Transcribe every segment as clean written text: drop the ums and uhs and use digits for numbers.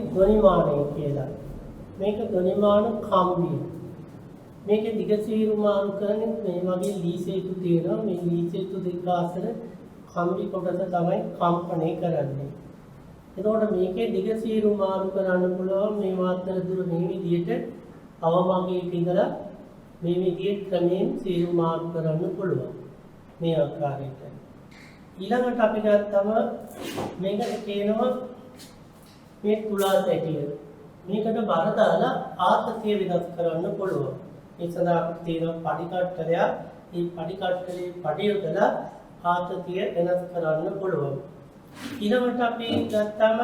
ධ්වනිමානය කියලා. මේක ධ්වනිමාන කම්බිය. මේකේ දිග සීරු මාරු කරන්නේ මේ වගේ ලීසේතු තියෙනවා. මේ ලීසේතු දෙක අතර කම්බි කොටස තමයි කම්පණය කරන්නේ. එතකොට මේකේ දිග සීරු මාරු කරන්න පුළුවන් මේ මාතර දුර මේ විදිහට අවමගයක ඉඳලා මේ විදිහට ක්‍රමයෙන් සීරු මාරු කරන්න පුළුවන්. මේ ආකාරයට. ඊළඟට අපි ගත්තම මේකට කියනවා මේ තුලා සැටිය. මේකට බර දාලා ආතතිය වෙනස් කරන්න පුළුවන්. ඒ සඳහා අපිට තියෙන පඩි කට්ටලයක්. මේ පඩි කට්ටලේ පඩි යොදලා ආතතිය වෙනස් කරන්න පුළුවන්. ඊළඟට අපි ගත්තම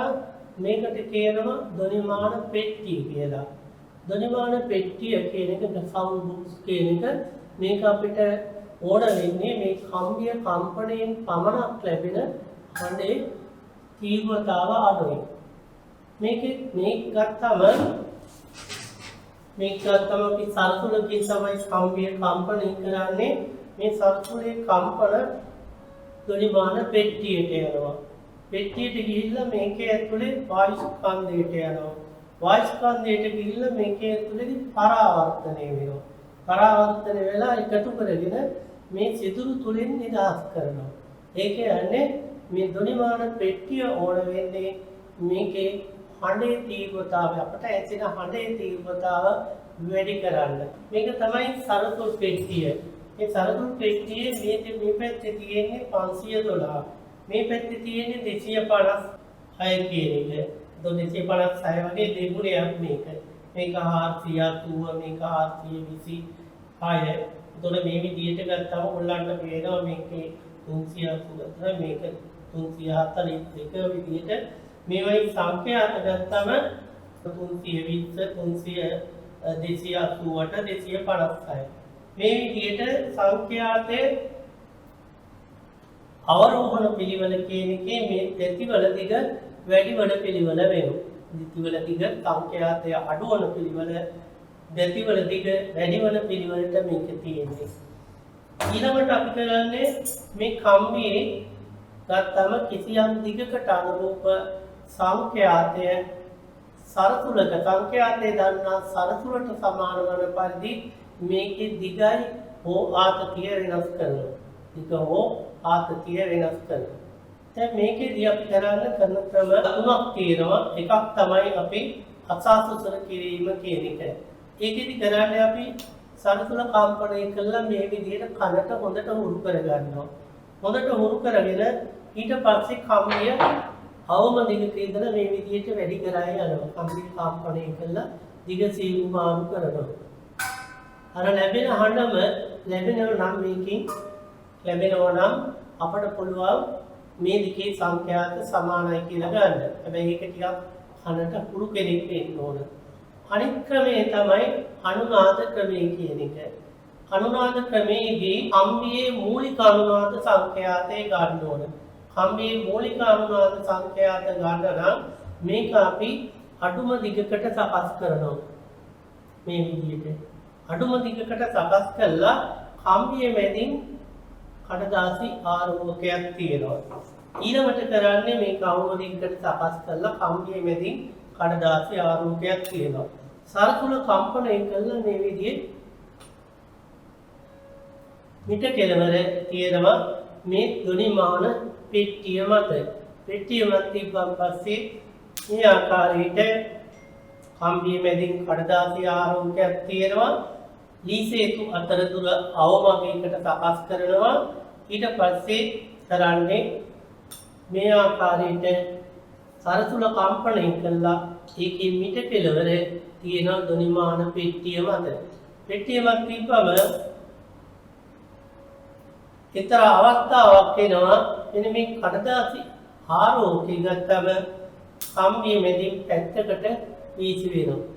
මේකට කියනවා ධ්වනිමාන පෙට්ටිය කියලා. ධ්වනිමාන පෙට්ටිය කියන එක සවුන්ඩ් බොක්ස් කියන එක මේක අපිට ඕන වෙන්නේ මේ කම්බිය කම්පණයෙන් පමණක් ලැබෙන හඬේ තීව්‍රතාව අඩුයි. මේක ගත්තම අපි සරසුලකින් තමයි කම්බිය කම්පණය කරන්නේ. මේ සරසුලේ කම්පන ධ්වනිමාන පෙට්ටියට යනවා. පෙට්ටියට ගිහිල්ලා මේකේ ඇතුලේ වායු ස්කන්ධයට යනවා. වායු ස්කන්ධයට ගිහිල්ලා මේකේ ඇතුලේදී පරාවර්තනය වෙනවා. පරාවර්තන වෙලා එකතු කරගෙන මේ සිදුරු තුලින් නිදහස් කරනවා. ඒ කියන්නේ මේ ධ්වනිමාන පෙට්ටිය ඕන වෙන්නේ මේකේ හඬේ තීව්‍රතාවය අපට ඇසෙන හඬේ තීව්‍රතාව වැඩි කරන්න. මේක තමයි සරසුල් පෙට්ටිය. මේ සරසුල් පෙට්ටියේ මේ පැත්තේ තියෙන්නේ 512. මේ පැත්තේ තියෙන්නේ 256 කියන එක. 256 වගේ දෙගුණයක් මේක. මේක 480 මේක 426. එතකොට මේ විදිහට ගත්තම ඔයගොල්ලන්ට පේනවා මේකේ 380 මේක 342 විදිහට මේ වගේ සංඛ්‍යාත ගත්තම 320 288 256 මේ විදිහට සංඛ්‍යාතයේ අවරෝහණ පිළිවෙල කියන එකේ මේ දෙතිවල දිග වැඩි වන පිළිවෙල වෙනවා. දෙතිවල දිග සංඛ්‍යාතය අඩු වන පිළිවෙල දෙතිවල දිග වැඩි වන පිළිවෙලට මේක තියෙන්නේ. ඊළඟට අපි කරන්නේ මේ කම්බියේ ගත්තම කිසියම් දිගකට අනුරූප සංඛ්‍යාතය සරසුලක සංඛ්‍යාතය දන්නා සරසුලට සමාන වන පරිදි මේකේ දිගයි හෝ ආතතිය වෙනස් කරනවා. දිග හෝ ආතතිය වෙනස් කරනවා. දැන් මේකේදී අපි කරන ක්‍රම තුනක් තියෙනවා. එකක් තමයි අපි අසාසුසර කිරීම කියන එක. ඒකෙදි කරන්නේ අපි සරසුල කම්පණය කළා මේ විදිහට කනට හොඳට හුරු කරගන්නවා. හොඳට හුරු කරගෙන ඊට පස්සේ කම්බිය අවම දිගට ඉඳලා මේ විදිහට වැඩි කරා යනවා. කම්බිය කම්පණය කළා දිග සීරු මාරු කරනවා. අර ලැබෙන හඬම ලැබෙනවා නම් මේකෙන් ලැබෙනවා නම් අපට පුළුවන් මේ දෙකේ සංඛ්‍යාත සමානයි කියලා ගන්න. හැබැයි ඒක ටිකක් කනට හුරු කෙනෙක් වෙන්න ඕන. අනිත් ක්‍රමය තමයි අනුනාද ක්‍රමය කියන එක. අනුනාද ක්‍රමයේදී කම්බියේ මූලික අනුනාද සංඛ්‍යාතය ගන්න ඕන. කම්බියේ මූලික අනුනාද සංඛ්‍යාත ගන්න නම් මේක අපි අඩුම දිගකට සකස් කරනවා. මේ විදිහට අඩුම දිගකට සකස් කළා කම්බියේ මැදින් කඩදාසි ආරෝහකයක් තියෙනවා. ඊළඟට කරන්නේ මේක අවම දිගකට සකස් කළා කම්බියේ මැදින් කඩදාසි ආරෝහකයක් තියෙනවා. සරසුල කම්පණය කළා මේ විදිහේ මිට කෙලවර තියෙනවා මේ ධ්වනිමාන පෙට්ටිය මත. පෙට්ටිය මත තිබ්බන් පස්සේ මේ ආකාරයට කම්බිය මැදින් කඩදාසි ආරෝහකයක් තියෙනවා. ලීසේතු අතරතුර අවමගයකට සකස් කරනවා. ඊට පස්සේ කරන්නේ මේ ආකාරයට සරසුල කම්පණය කළා ඒකේ මිට කෙලවර තියෙන ධ්වනිමාන පෙට්ටිය මත. පෙට්ටිය මත තිබ්බම ඊතර අවස්ථාවක් එනවා එනි මේ කඩදාසි ආරෝහකය ගත්තම කම්බිය මැදින් පැත්තකට වීසි වෙනවා.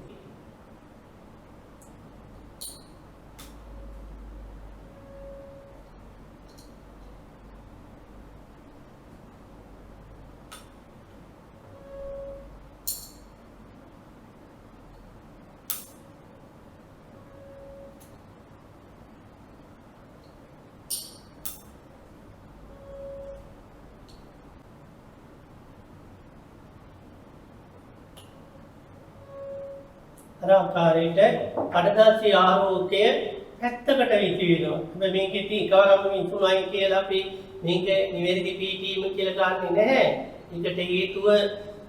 අර ආකාරයට කඩදාසි ආරෝහකය පැත්තකට විසිරෙනවා. හැබැයි මේකෙදී එකවරම විසුණුයි කියලා අපි මේක නිවැරදි පිටීම කියලා ගන්නෙ නැහැ. ඒකට හේතුව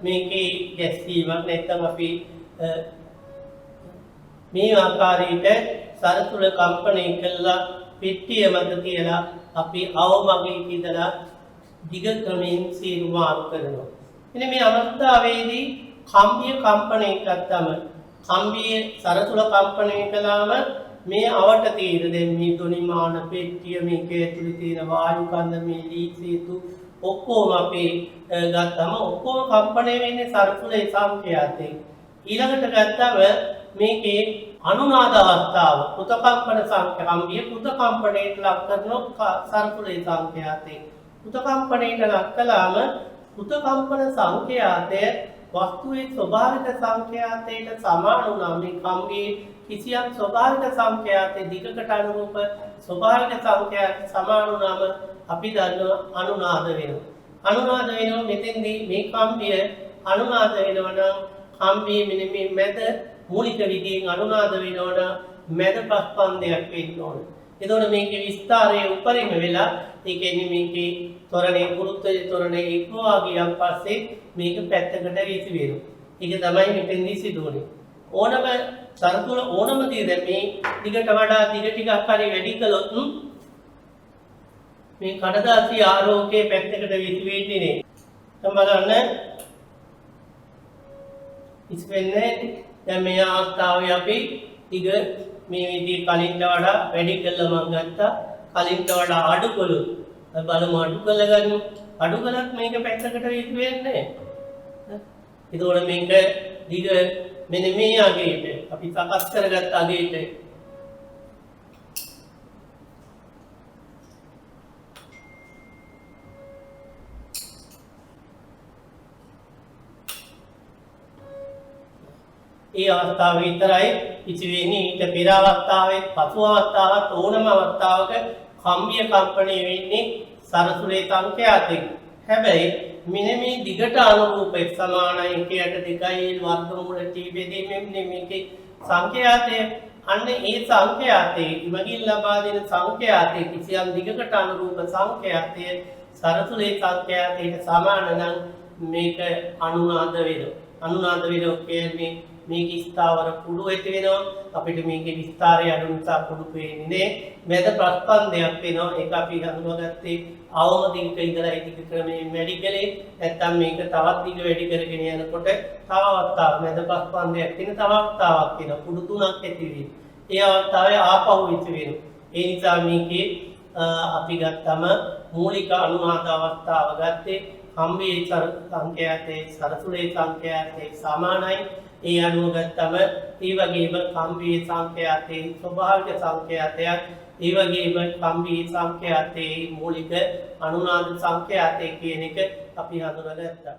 මේකේ ගැස්සීමක් නැත්නම් අපි මේ ආකාරයට සරතුල කම්පණය කළා පෙට්ටිය මත තියලා අපි අවමගින් ඉඳලා දිග ක්‍රමයෙන් සීරු මාරු කරනවා. එනේ මේ අවස්ථාවේදී කම්බිය කම්පණය කරාම කම්බිය සරතුල කම්පණය කළාම මේ අවට තීර දැන් මේ තුනිමාන පෙට්ටිය මේකේ ඇතුළේ තියෙන වායු කන්ද මේ ලී සේතු ඔක්කොම අපි ගත්තම ඔක්කොම කම්පණය වෙන්නේ සරතුලේ සංඛ්‍යාතේ. ඊළඟට ගත්තම මේකේ අනුනාද අවස්ථාව පුත කම්පන සංඛ්‍යාම්බිය පුත කම්පණයට ලක් කරන සරතුලේ සංඛ්‍යාතේ. පුත කම්පණයට ලක් කළාම පුත කම්පන සංඛ්‍යාතය වස්තුවේ ස්වභාවික සංඛ්‍යාතයට සමාන වුණා. මේ කම්බියේ කිසියම් ස්වභාවික සංඛ්‍යාතේ දිගකට අනුරූප ස්වභාවික සංඛ්‍යාතයට සමාන වුණාම අපි දන්නවා අනුනාද වෙනවා. අනුනාද වෙනවා මෙතෙන්දී මේ කම්බිය අනුනාද වෙනවා නම් කම්බියේ මෙන්න මේ මැද මූලික විදියෙන් අනුනාද වෙනවා නම් මැද ප්‍රස්පන්දයක් වෙන්න ඕන. එතකොට මේකේ විස්තරයේ උපරිම වෙලා ඒ කියන්නේ මේකේ තොරණේ ගුරුත්වයේ තොරණේ ඉක්මවා ගියන් පස්සේ මේක පැත්තකට වීසි වෙනවා. ඒක තමයි මෙතෙන්දී සිදුවන්නේ. ඕනම සරතුල ඕනම දේ දැන් මේ දිගට වඩා දිග ටිකක් හරි වැඩි කළොත් මේ කඩදාසි ආරෝහකයේ පැත්තකට වීසි වෙන්නේ නේ. දැන් බලන්න ඉස්පෙන්නේ දැන් මේ අවස්ථාවේ අපි දිග මේ විදිහේ කලින්ට වඩා වැඩි කළා මම ගත්තා. කලින්ට වඩා අඩු කළොත් බලමු අඩු කළා ගන්න. අඩු කළත් මේක පැත්තකට වීසි වෙන්නේ නැහැ. ඒතකොට මේක දිග මෙන්න මේ අගේට අපි සකස් කරගත් අගේට ඒ අවස්ථාව විතරයි කිසි වෙන්නේ. ඊට පෙර අවස්ථාවේ පසු අවස්ථාවත් ඕනම අවස්ථාවක කම්බිය කම්පණය වෙන්නේ සරසුලේ සංඛ්‍යාතෙන්. හැබැයි මෙන්න මේ දිගට අනුරූප x සමානයි 1/2 වර්ගමූල t බෙදීමෙන් මේකේ සංඛ්‍යාතය අන්න ඒ සංඛ්‍යාතේ ඉමගින් ලබා දෙන සංඛ්‍යාතේ කිසියම් දිගකට අනුරූප සංඛ්‍යාතය සරසුලේ සංඛ්‍යාතයට සමාන නම් මේක අනුනාද වෙනවා. අනුනාද වෙනවා කියන්නේ මේක ස්ථාවර කුඩු ඇති වෙනවා. අපිට මේකේ විස්තරය අඩු නිසා කුඩු පේන්නේ නේ. මැද ප්‍රස්පන්දයක් වෙනවා. ඒක අපි හඳුනාගත්තේ අවම දිගක ඉඳලා ඒ දිග ක්‍රමයෙන් වැඩි කලේ. නැත්තම් මේක තවත් දිග වැඩි කරගෙන යනකොට තව අවස්ථාවක් මැද ප්‍රස්පන්දයක් තියෙන තව අවස්ථාවක් වෙනවා. කුඩු තුනක් ඇති වෙනවා. ඒ අවස්ථාවේ ආපහු ඉති වෙනවා. ඒ නිසා මේකේ අපි ගත්තම මූලික අනුනාද අවස්ථාව ගත්තේ කම්බියේ සංඛ්‍යාතේ සරසුලේ සංඛ්‍යාතේ සමානයි. ඒ අනුව ගත්තම ඒ වගේම කම්බියේ සංඛ්‍යාතේ ස්වභාවික සංඛ්‍යාතයක් ඒ වගේම කම්බියේ සංඛ්‍යාතේ මූලික අනුනාද සංඛ්‍යාතේ කියන එක අපි හඳුනාගත්තා.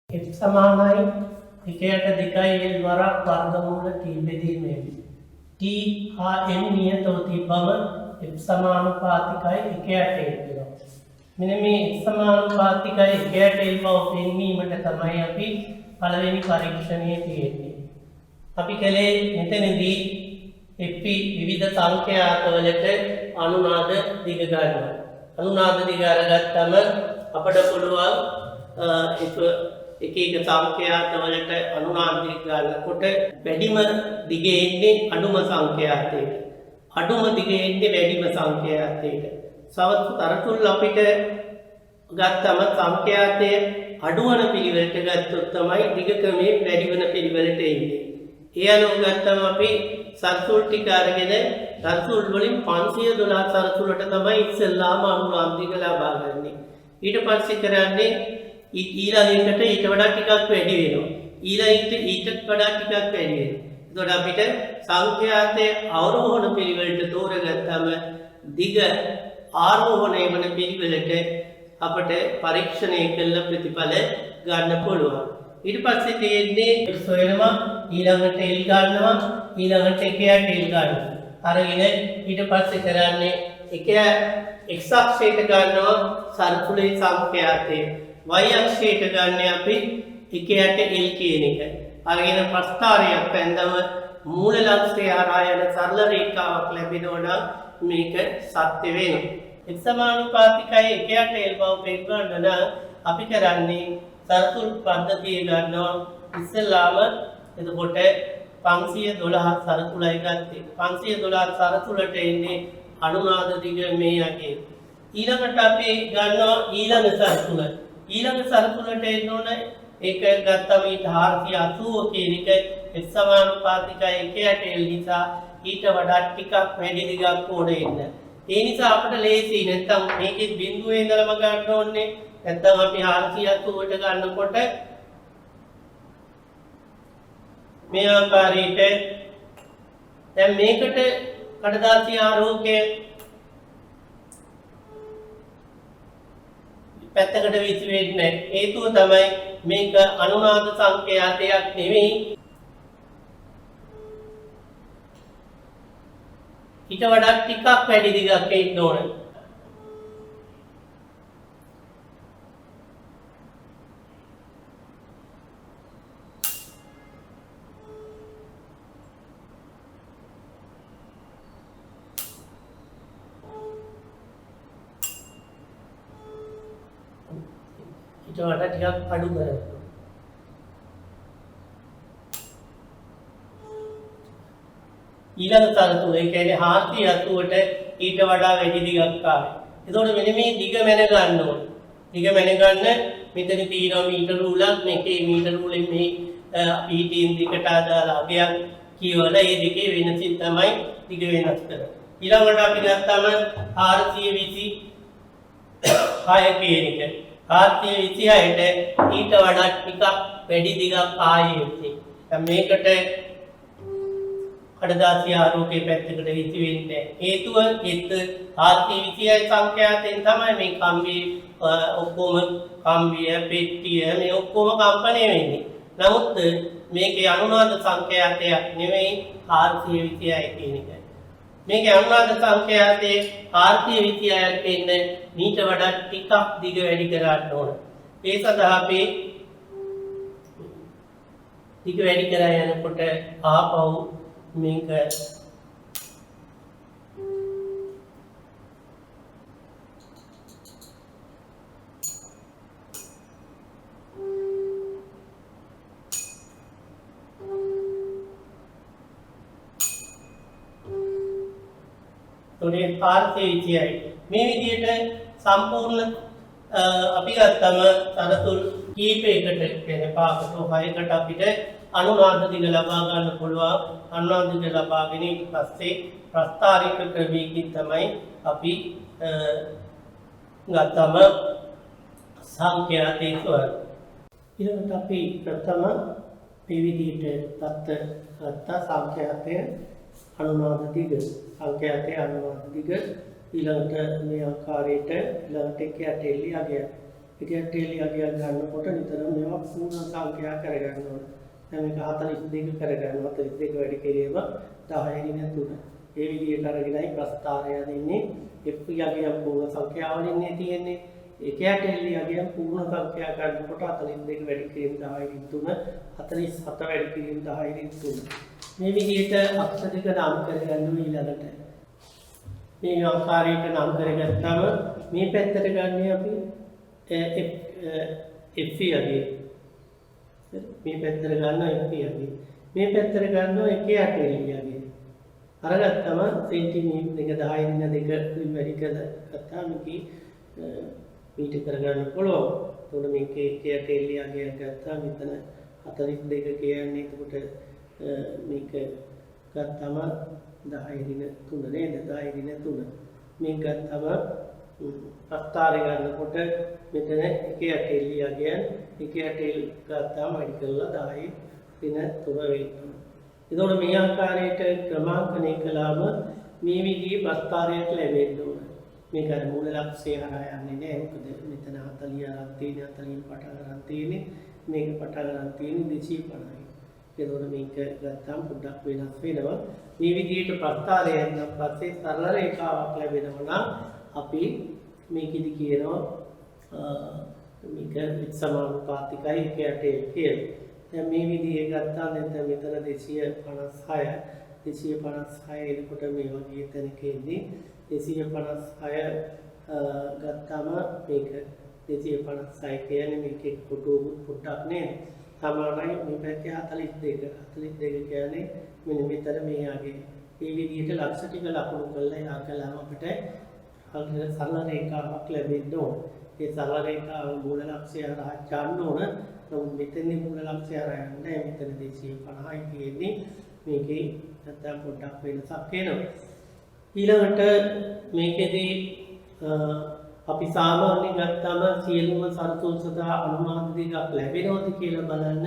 x සමානයි 1/2 l වරක් වර්ගමූල t බෙදීමෙන් t හා m නියතව තිබම x සමානුපාතිකයි 1/8 වෙනවා. මෙන්න මේ x සමානුපාතිකයි 1/8 බව පෙන්වීමට තමයි අපි පළවෙනි පරීක්ෂණය තියෙන්නේ. අපි කලේ මෙතනදී f විවිධ සංඛ්‍යාතවලට අනුනාද දිග ගන්නවා. අනුනාද දිග අරගත්තම අපිට පුළුවන් එක සංඛ්‍යාතවලට අනුනාද දිග ගන්නකොට වැඩිම දිගේ එන්නේ අඩුම සංඛ්‍යාතයට. අඩුම දිගේ එන්නේ වැඩිම සංඛ්‍යාතයට. සරතුල් අපිට ගත්තම සංඛ්‍යාතය අඩුවන පිළිවෙලට ගත්තොත් තමයි දිග ක්‍රමයෙන් වැඩි වෙන පිළිවෙලට එන්නේ. ඒ අනුව ගත්තම අපි සරතුල් ටික අරගෙන සරතුල් වලින් 512 සරතුලට තමයි ඉස්සෙල්ලාම අනුනාද දිග ලබා ගන්නෙ. ඊට පස්සේ කරන්නේ ඊළඟට ඊට වඩා ටිකක් වැඩි වෙනවා. ඊළඟට ඊට වඩා ටිකක් වැඩි වෙනවා. එතකොට අපිට සංඛ්‍යාතයේ ආරෝහණ පිළිවෙලට තෝරගත්තම දිග ආරෝහණය වන පිළිවෙලට අපට පරීක්ෂණය කළ ප්‍රතිඵල ගන්න පුළුවන්. ඊට පස්සේ තියෙන්නේ x වෙනවා ඊළඟට l ගන්නවා ඊළඟට 1ට l ගන්නවා. අරගෙන ඊට පස්සේ කරන්නේ 1 x අක්ෂයට ගන්නවා සරතුලේ සංඛ්‍යාතය. y අක්ෂයට ගන්න අපි එකයට L කියන එක. අරගෙන ප්‍රස්ථාරයක් පැන්දම මූල ලක්ෂය හරහා යන සරල රේඛාවක් ලැබෙනවා නම් මේක සත්‍ය වෙනවා. x සමානුපාතිකයි එකයට L බව පෙන්වන්න නම් අපි කරන්නේ සරතුල් පද්ධතිය ගන්නවා. ඉස්සෙල්ලාම එතකොට 512 සරතුලයි ගත්තේ. 512 සරතුලට එන්නේ අනුනාද දිග මේ යගේ. ඊළඟට අපි ගන්නවා ඊළඟ සරතුල. ඊළඟ සරතුලට එන්න ඕන ඒක ගත්තම ඊට 480 කියන එක x සමානුපාතිකයි එකයට L නිසා ඊට වඩා ටිකක් වැඩි දිගක් ඕනේ ඉන්න. ඒ නිසා අපිට ලේසි නැත්තම් මේකේ බිඳුවේ ඉඳලම ගන්න ඕනේ. නැත්තම් අපි 480ට ගන්නකොට මේ ආකාරයට දැන් මේකට කඩදාසි ආරෝහකයේ පැත්තකට විසි වෙන්නේ හේතුව තමයි මේක අනුනාද සංකේතයක් නෙවෙයි ඊට වඩා ටිකක් වැඩි දිගක් එන්න ඕන. ඊට වඩා ටිකක් අඩු කරගන්න. ඊළඟ සරතුල ඒ කියන්නේ 480ට ඊට වඩා වැඩි දිගක් ආවේ. එතකොට මෙන්න මේ දිග මැන ගන්න ඕනේ. දිග මැන ගන්න මෙතන තියෙනවා මීටර රූලක් මේකේ මීටර රූලෙන් මේ පීටීන් දිගට අදාළ අගයක් කියවලා ඒ දෙකේ වෙනසින් තමයි දිග වෙනස් කරන්නේ. ඊළඟට අපි ගත්තාම 426 කියන එක. 426ට ඊට වඩා ටිකක් වැඩි දිගක් ආයේ යුතුයි. දැන් මේකට කඩදාසි ආරෝහකයේ පැත්තකට විසි වෙන්නේ. හේතුව 426 සංඛ්‍යාතෙන් තමයි මේ කම්බිය ඔක්කොම කම්බිය පෙට්ටිය මේ ඔක්කොම කම්පණය වෙන්නේ. නමුත් මේකේ අනුනාද සංඛ්‍යාතයක් නෙවෙයි 426 කියන එක. මේකේ අනුනාද සංඛ්‍යාතයේ 426ක් වෙන්න මීට වඩා ටිකක් දිග වැඩි කරන්න ඕන. ඒ සඳහා අපි දිග වැඩි කරා යනකොට ආපහු මේක තොරේ 426 මේ විදිහට සම්පූර්ණ අපි ගත්තම සරතුල් කීපයකට කියන්නේ පාකට 6කට අපිට අනුනාද දිග ලබා ගන්න පුළුවන්. අනුනාද දිග ලබාගෙන ඊට පස්සේ ප්‍රස්ථාරික ක්‍රමයකින් තමයි අපි ගත්තම සංඛ්‍යාතේ ස්වර. ඊළඟට අපි ප්‍රථම මේ විදිහට ගත්ත සංඛ්‍යාතය අනුනාද දිග සංඛ්‍යාතය අනුනාද දිග ඊළඟට මේ ආකාරයට ඊළඟට එකයට එල්ලි අගය. එකයට එල්ලි අගය ගන්නකොට නිතරම මේවා පූර්ණ සංඛ්‍යා කරගන්න ඕනේ. දැන් මේක 42 කරගන්න 42 වැඩි කිරීම 10 රින 3. ඒ විදිහට අරගෙනයි ප්‍රස්ථාරය දෙන්නේ. F යගය පූර්ණ සංඛ්‍යාවලින්නේ තියෙන්නේ. එකයට එල්ලි අගය පූර්ණ සංඛ්‍යා ගන්නකොට 42 වැඩි කිරීම 10 රින් 3 47 වැඩි කිරීම 10 රින් 3. මේ විදිහට අක්ෂර දෙක නම් කරගන්න ඊළඟට මේ ආකාරයට නම් කරගත්තාම මේ පැත්තට ගන්නේ අපි F යගේ මේ පැත්තට ගන්නවා F යගේ මේ පැත්තට ගන්නවා එකේ අටෙලියගේ අරගත්තම සෙන්ටිමීටර 10 දින දෙක වැඩි කරගත්තාම මේකේ මීට කරගන්න පුළුවන්. එතකොට මේකේ එකේ අටෙලියගේ ගත්තාම මෙතන 42 කියන්නේ එතකොට මේක ගත්තම 10 දින 3 නේද 10 දින 3 මේක ගත්තම ප්‍රස්ථාරය ගන්නකොට මෙතන එකේ අටෙල්ලිය ගියන් එකේ අටෙල් ගත්තාම වැඩි කරලා 10 දින 3 වෙනවා. එතකොට මේ ආකාරයට ක්‍රමාංකණය කළාම මේ විදිහේ ප්‍රස්ථාරයක් ලැබෙන්න ඕන. මේක අර මූල ලක්ෂය හරහා යන්නේ නැහැ. මොකද මෙතන 40 අරන් තියෙන 40 පටන් ගන්න තියෙන්නේ මේක පටන් ගන්න තියෙන්නේ 250යි. එතකොට මේක ගත්තාම පොඩ්ඩක් වෙනස් වෙනවා. මේ විදිහට ප්‍රස්ථාරය යන පස්සේ සරල රේඛාවක් ලැබෙනවා නම් අපි මේකෙදි කියනවා මේක සමානුපාතිකයි එකට කියලා. දැන් මේ විදිහේ ගත්තා නම් දැන් මෙතන 256 එනකොට මේ වගේ තැනක ඉන්නේ 256 ගත්තාම මේක 256 කියන්නේ මේකේ කොටුව පොඩ්ඩක් නේ සමානයි මේ පැත්තේ 42 කියන්නේ මෙන්න මෙතන මේ ආගේ මේ විදිහට ලක්ෂ ටික ලකුණු කරලා යා කළාම අපිට සරල රේඛාවක් ලැබෙන්න ඕන. ඒ සරල රේඛාව මූල ලක්ෂ්‍යය හරහා යන්න ඕන. නමුත් මෙතනදී මූල ලක්ෂ්‍යය හරහා යන්නේ මෙතන 250යි තියෙන්නේ. මේකේ නැත්තම් පොඩ්ඩක් වෙනසක් එනවා. ඊළඟට මේකෙදී අපි සාමාන්‍ය ගත්තම සියලුම සරතුල් සදා අනුමාන දෙකක් ලැබෙනවද කියලා බලන්න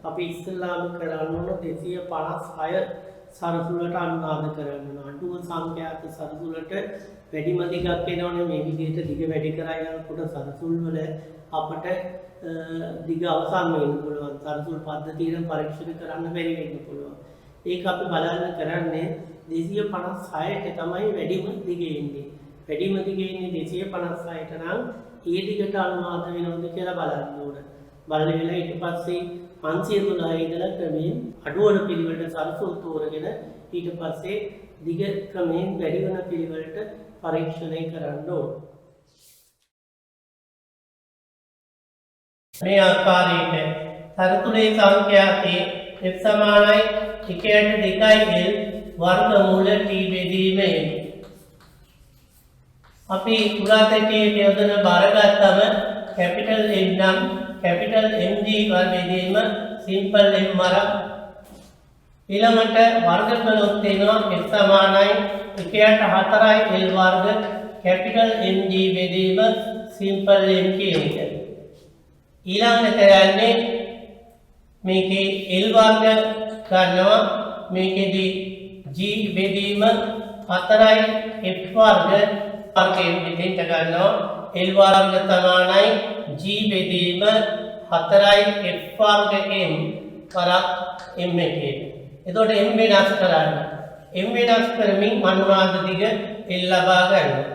අපි ඉස්සෙල්ලාම කරන්න ඕන 256 සරතුලට අනුවාද කරන්න ඕන. අඩුම සංඛ්‍යාත සරතුලට වැඩිම දිගක් එනවනේ මේ විදිහට දිග වැඩි කරා යනකොට සරතුල් වල අපට දිග අවසන් වෙන්න පුළුවන්. සරතුල් පද්ධතියෙන් පරීක්ෂණ කරන්න බැරි වෙන්න පුළුවන්. ඒක අපි බලන්න කරන්නේ 256ට තමයි වැඩිම දිග එන්නේ. වැඩිම දිග එන්නේ 256ට නම් ඒ දිගට අනුවාද වෙනවද කියලා බලන්න ඕන. බලන වෙලාව ඊට පස්සේ 512 ඉඳලා ක්‍රමයෙන් අඩුවන පිළිවෙලට සරසුල් තෝරගෙන ඊට පස්සේ දිග ක්‍රමයෙන් වැඩි වෙන පිළිවෙලට පරීක්ෂණය කරන්න ඕන. මේ ආකාරයට සරතුලේ සංඛ්‍යාතේ f සමානයි 1/2l වර්ගමූල t බෙදීමේ අපි පුරාතකයේ යොදන බාර ගත්තම කැපිටල් M නම් කැපිටල් MG වර්ග බෙදීම සිම්පල් M වරක් ඊළඟට වර්ග කළොත් එනවා f සමානයි 1/4l වර්ග කැපිටල් MG බෙදීම සිම්පල් M කියන එක. ඊළඟට කරන්නේ මේකේ L වර්ග ගන්නවා මේකෙදී G බෙදීම 4යි F වර්ග වර්ගයෙන් මෙතෙන්ට ගන්නවා L වර්ග සමානයි G බෙදීම 4යි F වර්ග M වරක් M එකේ. එතකොට M වෙනස් කරන්න. M වෙනස් කරමින් අනුනාද දිග L ලබා ගන්නවා.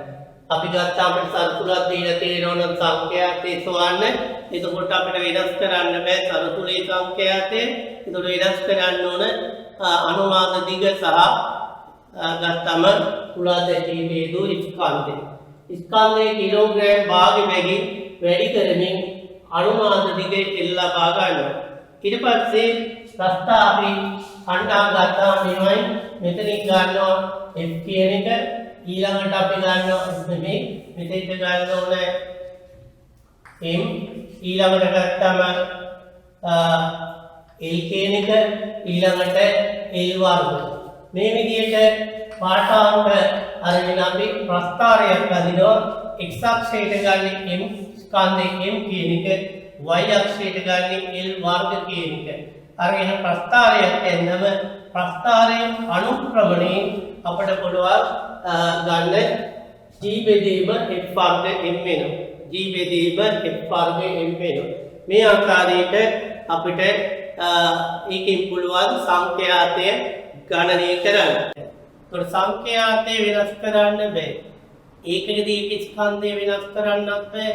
අපි ගත්ත අපිට සරතුලක් දීලා තියෙනවනම් සංඛ්‍යාතේ සොයන්න. එතකොට අපිට වෙනස් කරන්න බෑ සරතුලේ සංඛ්‍යාතේ. එතකොට වෙනස් කරන්න ඕන අනුනාද දිග සහ ගත්තම කුලාදැටි වේදු ස්කන්ධය. ස්කන්ධයේ කිලෝග්‍රෑම් භාග බැගින් වැඩි කරමින් අනුනාද දිගේ L ලබා ගන්නවා. ඊට පස්සේ ප්‍රස්ථා අපි අන්නා ගත්තා මෙවයි මෙතනින් ගන්නවා F කියන එක ඊළඟට අපි ගන්නවා මේ මෙතෙන්ට ගන්න ඕනේ M ඊළඟට ගත්තම L කියන එක ඊළඟට L වර්ග මේ විදිහට පාඨාංක අරගෙන අපි ප්‍රස්ථාරයක් අදිනවා x අක්ෂයට ගන්න M ස්කන්ධයේ M කියන එක y අක්ෂයට ගන්න L වර්ග කියන එක අරගෙන ප්‍රස්ථාරයක් එන්නම ප්‍රස්ථාරයේ අනුක්‍රමණයෙන් අපිට පුළුවන් ගන්න G බෙදීම F වර්ග M වෙනවා. G බෙදීම F වර්ග M වෙනවා. මේ ආකාරයට අපිට ඒකෙන් පුළුවන් සංඛ්‍යාතය ගණනය කරන්න. ඒකට සංඛ්‍යාතය වෙනස් කරන්න බෑ. ඒකකදී එක ස්කන්ධය වෙනස් කරන්නත් බෑ.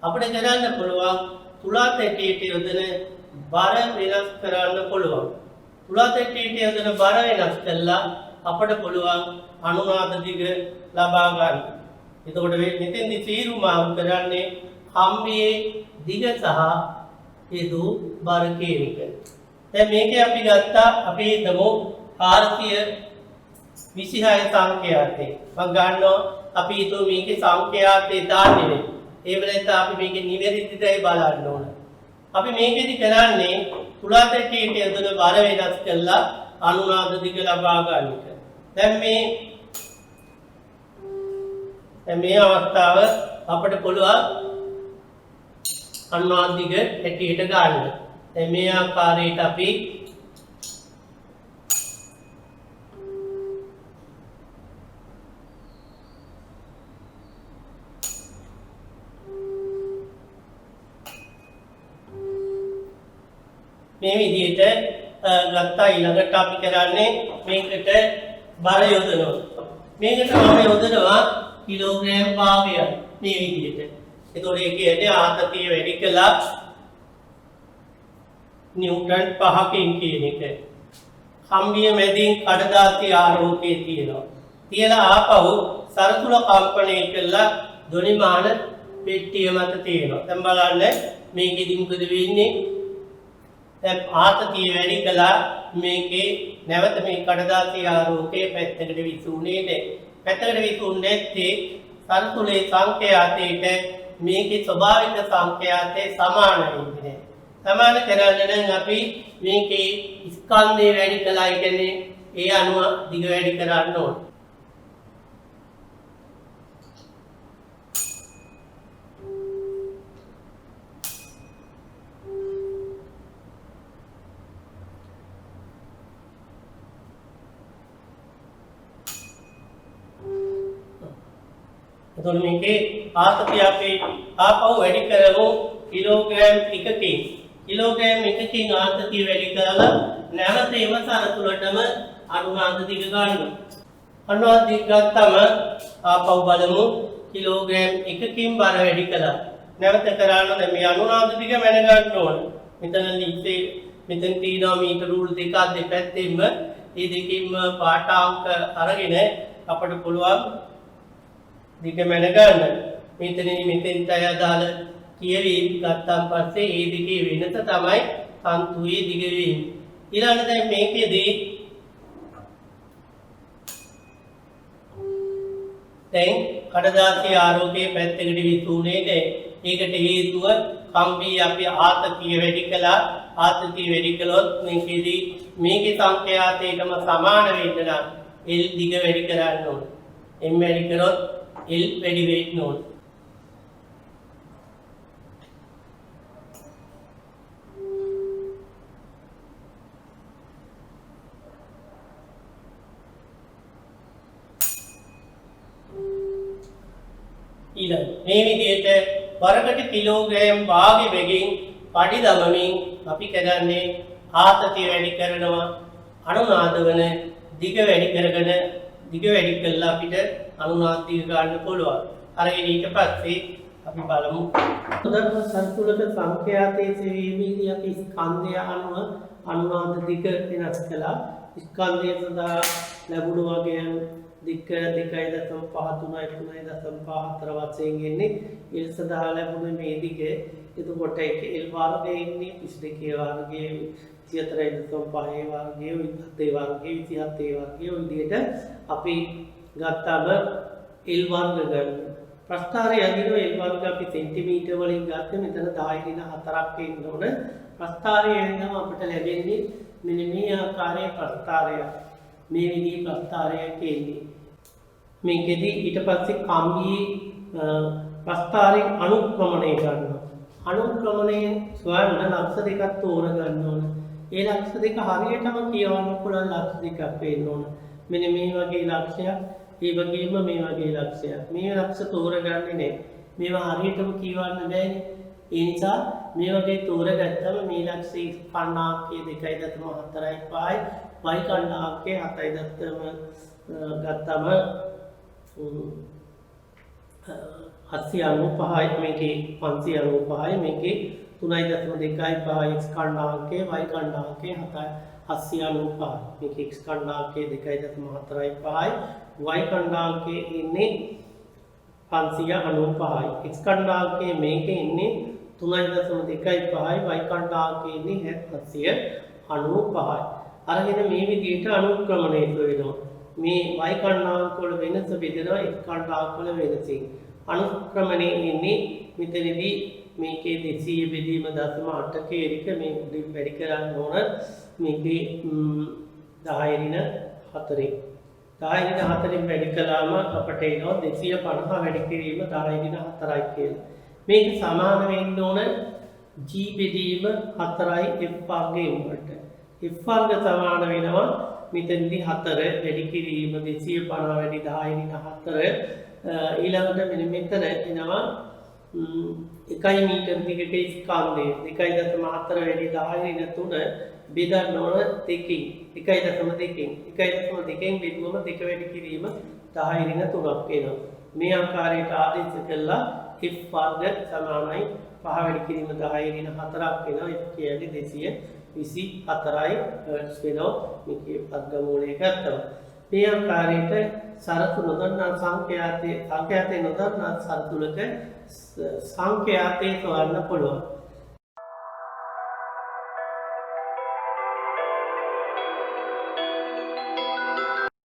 අපිට කරන්න පුළුවන් තුලාතැටියට යොදන බර වෙනස් කරන්න පුළුවන්. තුලාතැටියට යොදන බර වෙනස් කළා අපිට පුළුවන් අනුනාද දිග ලබා ගන්න. එතකොට මෙතෙන්දි තීරුමාම් කරන්නේ කම්බියේ දිග සහ හේතු බර කියන එක. දැන් මේකේ අපි ගත්තා අපි හිතමු 426 සංඛ්‍යාතේ. මම ගන්නවා අපි හිතුව මේකේ සංඛ්‍යාතේ දාන්නේ නේ. ඒ වෙලෙත් අපි මේකේ නිවැරදිදයි බලන්න ඕන. අපි මේකෙදි කරන්නේ තුලාතැටියට යොදන බර වෙනස් කළා අනුනාද දිග ලබා ගන්න එක. දැන් මේ අවස්ථාව අපිට පුළුවන් අනුනාද දිග හැටියට ගන්න. දැන් මේ ආකාරයට අපි මේ විදිහට ගත්තා ඊළඟට අපි කරන්නේ මේකට බර යොදනවා. මේකට මම යොදනවා කිලෝග්‍රෑම් භාගය මේ විදිහට. එතකොට ඒ කියන්නේ ආතතිය වැඩි කළා නිව්ටන් 5කින් කියන එක. කම්බිය මැදින් කඩදාසි ආරෝකයේ තියෙනවා. තියලා ආපහු සරතුල කම්පණය කළා ධ්වනිමාන පෙට්ටිය මත තියෙනවා. දැන් බලන්න මේකෙදි මොකද වෙන්නේ? දැන් ආතතිය වැඩි කළා මේකේ නැවත මේ කඩදාසි ආරෝකයේ පැත්තකට විසුනේ නැහැ. පැත්තකට විසුන්නේ නැත්තේ සරතුලේ සංඛ්‍යාතයට මේකේ ස්වභාවික සංඛ්‍යාතේ සමාන වෙන්නේ. සමාන කරන්න නම් අපි මේකේ ස්කන්ධය වැඩි කළා කියන්නේ ඒ අනුව දිග වැඩි කරන්න ඕන. එතකොට මේකේ ආතතිය අපි ආපහු වැඩි කරමු කිලෝග්‍රෑම් 1කින්. කිලෝග්‍රෑම් 1කින් ආතතිය වැඩි කරලා නැවත ඒව සරතුලටම අනුනාද දිග ගන්නවා. අනුනාද දිග ගත්තම ආපහු බලමු කිලෝග්‍රෑම් 1කින් බර වැඩි කළා. නැවත කරාන දැන් මේ අනුනාද දිග මැන ගන්න ඕන. මෙතන තියෙනවා මීටර රූල් දෙකක් දෙපැත්තෙම මේ දෙකින්ම පාඨාංක අරගෙන අපිට පුළුවන් දිග මැන ගන්න. මෙතෙන්ට අදාළ කියවීම් ගත්තාන් පස්සේ ඒ දෙකේ වෙනස තමයි තන්තුවේ දිග වීම. ඊළඟට දැන් මේකෙදී දැන් කඩදාසි ආරෝකයේ පැත්තකට විසුනේ නැහැ. ඒකට හේතුව කම්බි අපි ආතතිය වැඩි කළා. ආතතිය වැඩි කළොත් මේකෙදී මේකේ සංඛ්‍යාතයටම සමාන වෙන්න නම් L දිග වැඩි කරන්න ඕන. M වැඩි කරොත් L වැඩි වෙන්න ඕන. මේ විදිහට වරකට කිලෝග්‍රෑම් වාගේ වෙකින් පඩි දමමින් අපි කරන්නේ ආතතිය වැඩි කරනවා අනුනාද වන දිග වැඩි කරගෙන දිග වැඩි කළා අපිට අනුනාද දිග ගන්න පුළුවන්. අරගෙන ඊට පස්සේ අපි බලමු උදාහරණ සම්තුලක සංඛ්‍යාතයේ සෙවීමේදී අපි ස්කන්ධය අනුව අනුනාද දිග වෙනස් කළා. ස්කන්ධය සඳහා ලැබුණු වගේ දික්ක 2.5 වශයෙන් එන්නේ L සඳහා ලැබුණේ මේ දිග. එතකොට ඒක L වර්ගයේ ඉන්නේ 22 වර්ගයේ 34.5 වර්ගයේ 27 වර්ගයේ 27 වර්ගයේ ඔය විදිහට අපි ගත්තම L වර්ග ගන්න. ප්‍රස්ථාරය අදිනවා L වර්ග අපි සෙන්ටිමීටර වලින් ගත්තම මෙතන 10.4ක් එන්න ඕන. ප්‍රස්ථාරය එන්නම අපිට ලැබෙන්නේ මෙන්න මේ ආකාරයේ ප්‍රස්ථාරය. මේ විදිහේ ප්‍රස්ථාරයක් එන්නේ. මේකෙදි ඊට පස්සේ කම්බියේ ප්‍රස්ථාරයෙන් අනුක්‍රමණය කරනවා. අනුක්‍රමණයෙන් සොයන ලක්ෂ දෙකක් තෝරගන්න ඕන. ඒ ලක්ෂ දෙක හරියටම කියවන්න පුළුවන් ලක්ෂ දෙකක් වෙන්න ඕන. මෙන්න මේ වගේ ලක්ෂයක්, ඒ වගේම මේ වගේ ලක්ෂයක්. මේ ලක්ෂ තෝරගන්නේ නැහැ. මේවා හරියටම කියවන්න බෑනේ. ඒ නිසා මේ වගේ තෝරගත්තම මේ ලක්ෂයේ කණ්ණාංකය 2.45යි y කණ්ණාංකය 7.5 ගත්තම 795යි මේකේ 595යි මේකේ 3.25යි x කණ්ණාංකය y කණ්ණාංකය 795යි මේකේ x කණ්ණාංකය 2.45යි y කණ්ණාංකය ඉන්නේ 595යි x කණ්ණාංකය මේකේ ඉන්නේ 3.25යි y කණ්ණාංකය ඉන්නේ 795යි. අරගෙන මේ විදිහට අනුක්‍රමණය වෙනවා. මේ y කණ්ණාංක වල වෙනස බෙදනවා x කණ්ණාංක වල වෙනසින්. අනුක්‍රමණය ඉන්නේ මෙතනදී මේකේ 200 බෙදීම 0.8 කේරික මේ වැඩි කරන්න ඕන. මේකේ 10 4 වැඩි කළාම අපට එනවා 250 වැඩි කිරීම 10 4යි කියලා. මේක සමාන වෙන්න ඕන g බෙදීම 4යි f වර්ගයෙන් වලට. f වර්ග සමාන වෙනවා මෙතනදී 4 වැඩි කිරීම 250 වැඩි 10 4 ඊළඟට මෙන්න මෙතන එනවා 1 මීටර දිගට ස්කන්ධය 2.4 වැඩි 10 3 බෙදන්න ඕන දෙකකින් 1.2කින් 1.2කින් බෙදුවම 2 වැඩි කිරීම 10 3ක් එනවා. මේ ආකාරයට ආදේශ කළා if වර්ග සමානයි 5 වැඩි කිරීම 10 ඍණ 4ක් වෙනවා. ඒක කියන්නේ 224යි හර්ට්ස් වෙනවා. මේකේ වර්ගමූලය ගත්තම. මේ ආකාරයට සරතු නොදන්නා සංඛ්‍යාතයේ නොදන්නා සරතුලක සංඛ්‍යාතයේ තවන්න පුළුවන්.